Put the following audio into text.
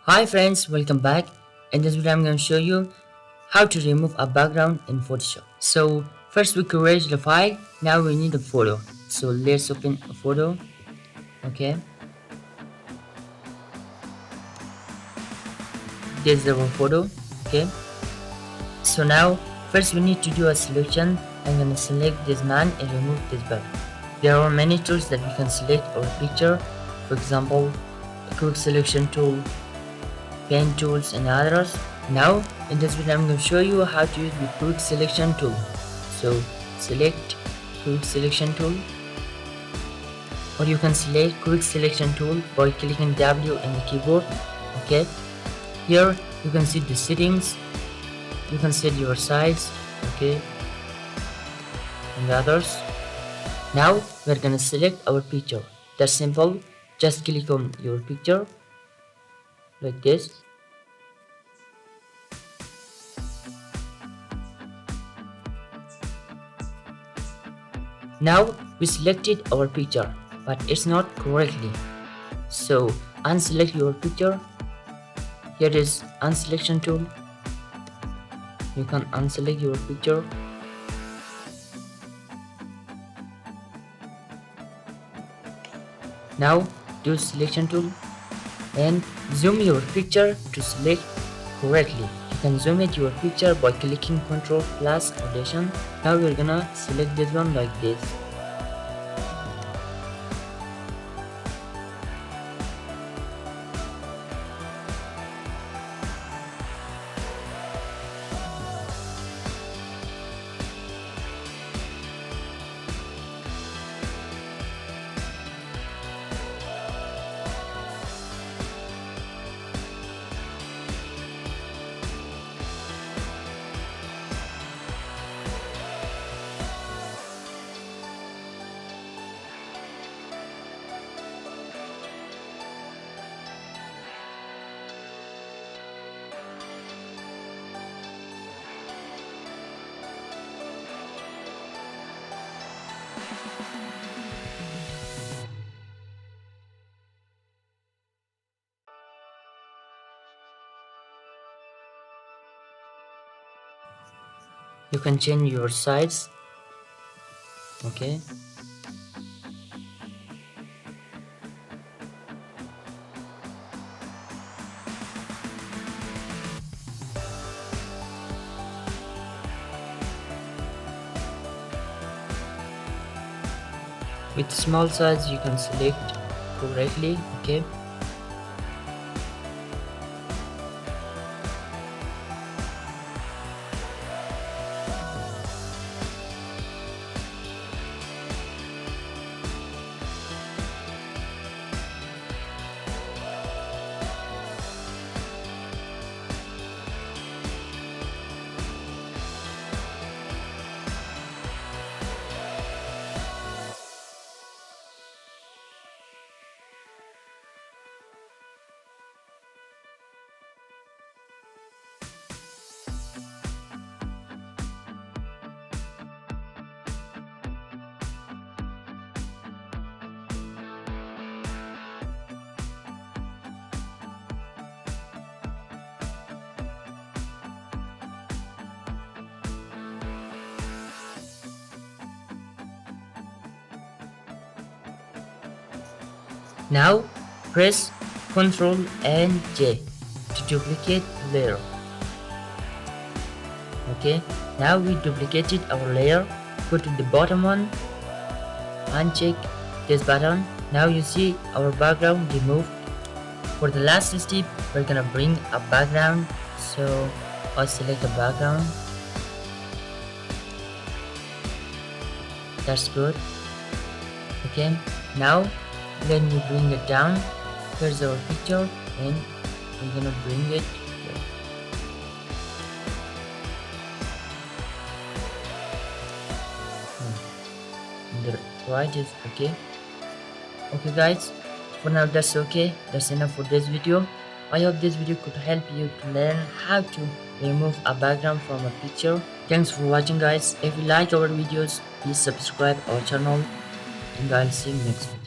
Hi friends, welcome back. In this video I'm going to show you how to remove a background in Photoshop. So first we create the file, now we need a photo. So let's open a photo. Okay, this is our photo. Okay, so now first we need to do a selection. I'm going to select this man and remove this background. There are many tools that we can select our picture. For example, a quick selection tool, pen tools and others. Now in this video I'm going to show you how to use the quick selection tool. So select quick selection tool, or you can select quick selection tool by clicking W in the keyboard. Okay, here you can see the settings, you can set your size, okay, and others. Now we're gonna select our picture. That's simple. Just click on your picture like this. Now we selected our picture, but it's not correctly. So unselect your picture. Here is unselection tool. You can unselect your picture. Now do selection tool and zoom your picture to select correctly. You can zoom it your picture by clicking Ctrl plus Audition. Now we're gonna select this one like this. You can change your size. Okay. With small size you can select correctly. Okay. Now press Ctrl and J to duplicate layer. Okay, now we duplicated our layer. Go to the bottom one, uncheck this button. Now you see our background removed. For the last step, we're gonna bring a background. So I'll select a background. That's good. Okay, now let me bring it down. Here's our picture and I'm gonna bring it here. The right is okay. Okay guys, for now that's okay. That's enough for this video. I hope this video could help you to learn how to remove a background from a picture. Thanks for watching guys. If you like our videos, please subscribe our channel and I'll see you next time.